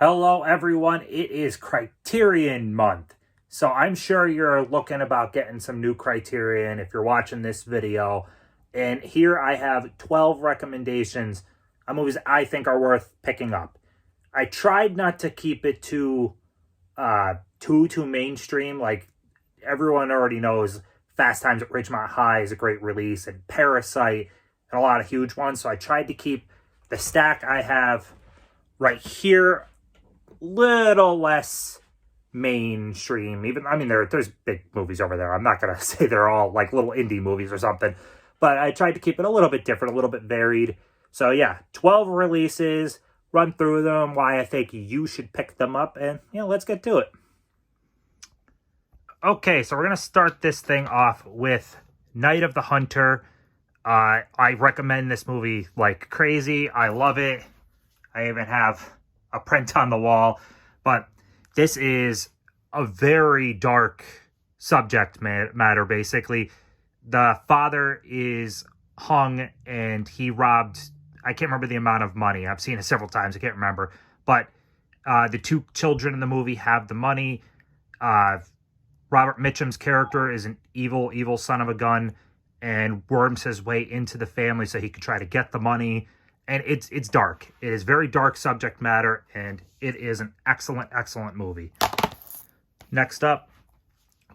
Hello everyone, it is Criterion month. So I'm sure you're looking about getting some new Criterion if you're watching this video. And here I have 12 recommendations on movies I think are worth picking up. I tried not to keep it too mainstream. Like everyone already knows Fast Times at Ridgemont High is a great release, and Parasite, and a lot of huge ones. So I tried to keep the stack I have right here little less mainstream. There's big movies over there. I'm not gonna say they're all like little indie movies or something, but I tried to keep it a little bit different, a little bit varied. So yeah, 12 releases, run through them, why I think you should pick them up, and let's get to it. Okay, so we're gonna start this thing off with Night of the Hunter. I recommend this movie like crazy. I love it. I even have a print on the wall, but this is a very dark subject matter. Basically, the father is hung and he robbed, I can't remember the amount of money. I've seen it several times. I can't remember, but the two children in the movie have the money. Robert Mitchum's character is an evil son of a gun and worms his way into the family so he could try to get the money. And it's dark. It is very dark subject matter, and it is an excellent movie. Next up,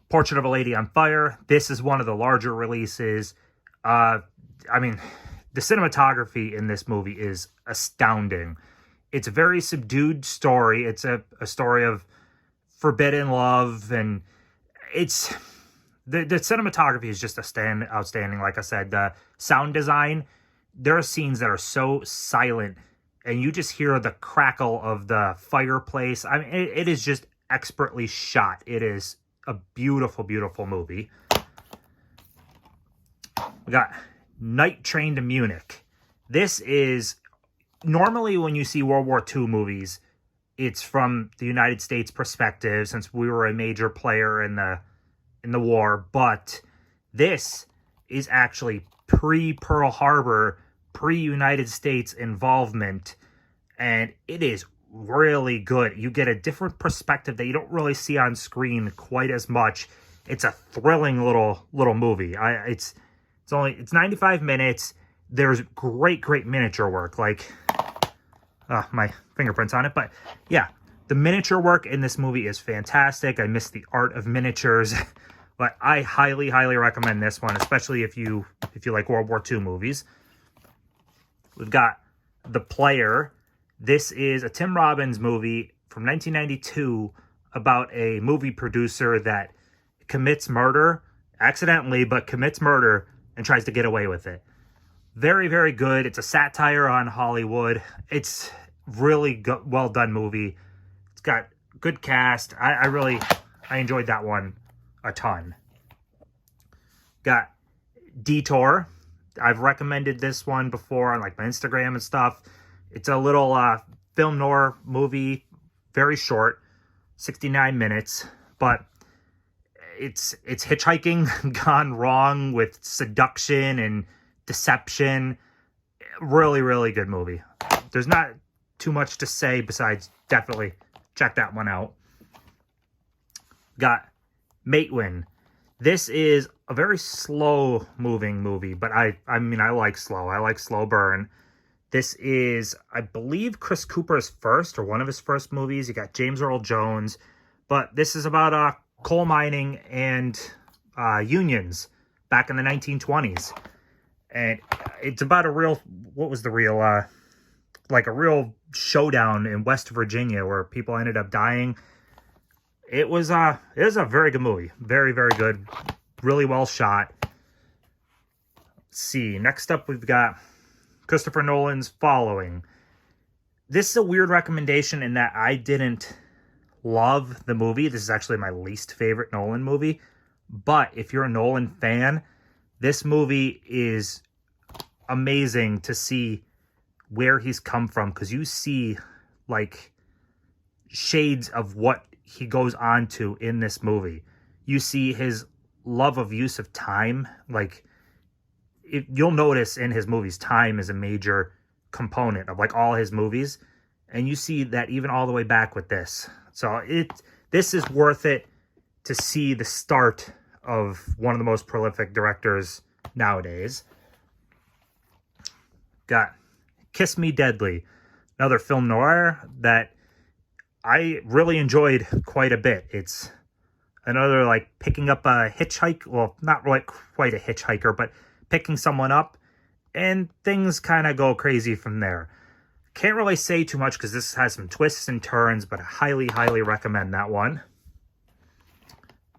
Portrait of a Lady on Fire. This is one of the larger releases. The cinematography in this movie is astounding. It's a very subdued story. It's a story of forbidden love, and it's the cinematography is just outstanding. Like I said, the sound design. There are scenes that are so silent, and you just hear the crackle of the fireplace. I mean, it is just expertly shot. It is a beautiful movie. We got Night Train to Munich. This is, normally when you see World War II movies, it's from the United States perspective, since we were a major player in the war. But this is actually pre-Pearl Harbor, pre-United States involvement, and it is really good. You get a different perspective that you don't really see on screen quite as much. It's a thrilling little movie. It's 95 minutes. There's great miniature work, like my fingerprints on it, but yeah, the miniature work in this movie is fantastic. I miss the art of miniatures. But I highly recommend this one, especially if you like World War II movies. We've got The Player. This is a Tim Robbins movie from 1992 about a movie producer that commits murder, accidentally, but commits murder and tries to get away with it. Very good. It's a satire on Hollywood. It's really well done movie. It's got good cast. I enjoyed that one a ton. Got Detour. I've recommended this one before on like my Instagram and stuff. It's a little film noir movie, very short, 69 minutes, but it's hitchhiking gone wrong with seduction and deception. Really good movie. There's not too much to say besides definitely check that one out. Got Matewan. This is a very slow-moving movie, but I like slow. I like slow burn. This is, I believe, Chris Cooper's first or one of his first movies. You got James Earl Jones, but this is about coal mining and unions back in the 1920s, and it's about a real showdown in West Virginia where people ended up dying. It is a very good movie. Very good. Really well shot. Let's see. Next up, we've got Christopher Nolan's Following. This is a weird recommendation in that I didn't love the movie. This is actually my least favorite Nolan movie. But if you're a Nolan fan, this movie is amazing to see where he's come from, because you see like shades of what he goes on to in this movie. You see his love of use of time. Like, you'll notice in his movies, time is a major component of like all his movies. And you see that even all the way back with this. So this is worth it to see the start of one of the most prolific directors nowadays. Got Kiss Me Deadly, another film noir that I really enjoyed quite a bit. It's another like picking up a hitchhike. Well, not like quite a hitchhiker, but picking someone up, and things kind of go crazy from there. Can't really say too much because this has some twists and turns, but I highly, highly recommend that one.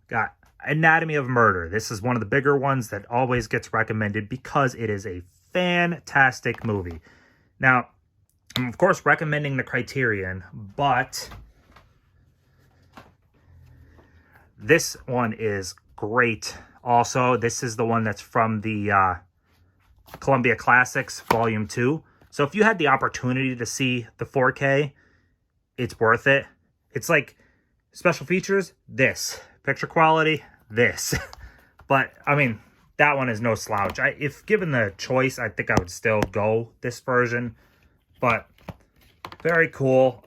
Got Anatomy of Murder. This is one of the bigger ones that always gets recommended because it is a fantastic movie. Now, I'm of course recommending the Criterion, but this one is great. Also, this is the one that's from the Columbia Classics Volume 2. So if you had the opportunity to see the 4K, it's worth it. It's like special features, this. Picture quality, this. But, I mean, that one is no slouch. If given the choice, I think I would still go this version. But, very cool.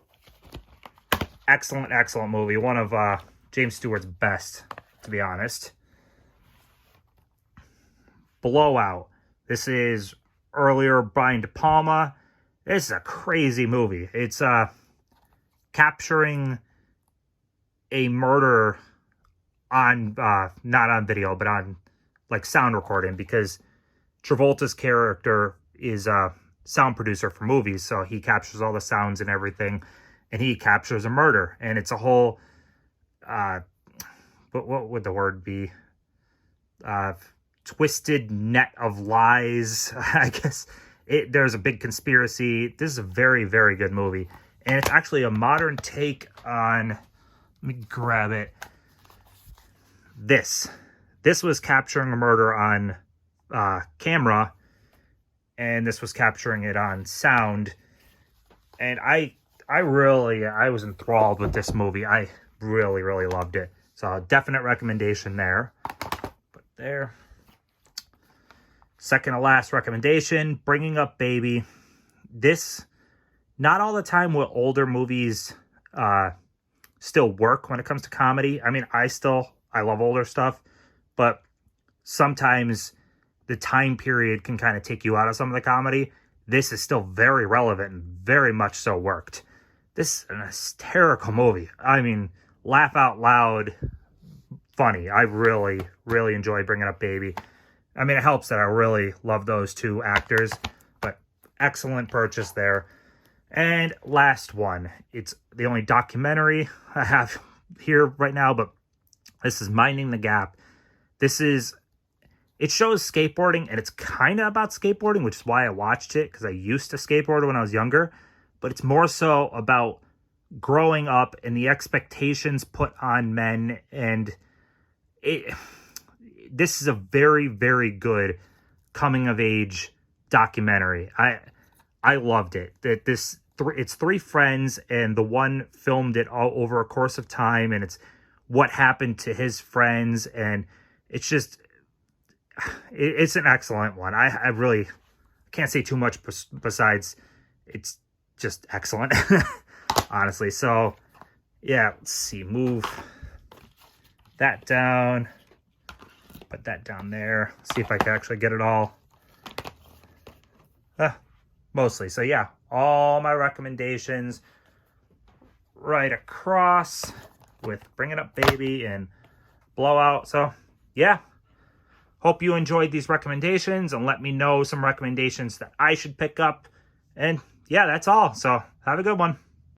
Excellent, excellent movie. One of James Stewart's best, to be honest. Blowout. This is earlier Brian De Palma. This is a crazy movie. It's capturing a murder on not on video, but on like sound recording, because Travolta's character is a sound producer for movies, so he captures all the sounds and everything, and he captures a murder, and it's a whole what would the word be? Twisted net of lies. I guess there's a big conspiracy. This is a very, very good movie, and it's actually a modern take on, let me grab it. This was capturing a murder on camera, and this was capturing it on sound, and I was enthralled with this movie. I really, really loved it. So definite recommendation there. But there. Second to last recommendation, Bringing Up Baby. This, not all the time will older movies still work when it comes to comedy. I mean, I love older stuff, but sometimes the time period can kind of take you out of some of the comedy. This is still very relevant and very much so worked. This is an hysterical movie. I mean, laugh out loud, funny. I really, really enjoy Bringing Up Baby. I mean, it helps that I really love those two actors, but excellent purchase there. And last one, it's the only documentary I have here right now, but this is Minding the Gap. It shows skateboarding, and it's kind of about skateboarding, which is why I watched it, because I used to skateboard when I was younger, but it's more so about growing up and the expectations put on men, and this is a very, very good coming-of-age documentary. I loved it. It's three friends, and the one filmed it all over a course of time, and it's what happened to his friends, and it's an excellent one. I really can't say too much besides it's just excellent, honestly. So, yeah, let's see. Move that down. Put that down there. See if I can actually get it all. Mostly. So, yeah, all my recommendations right across with Bringing Up Baby and Blowout. So, yeah. Hope you enjoyed these recommendations, and let me know some recommendations that I should pick up. And, yeah, that's all. So, have a good one.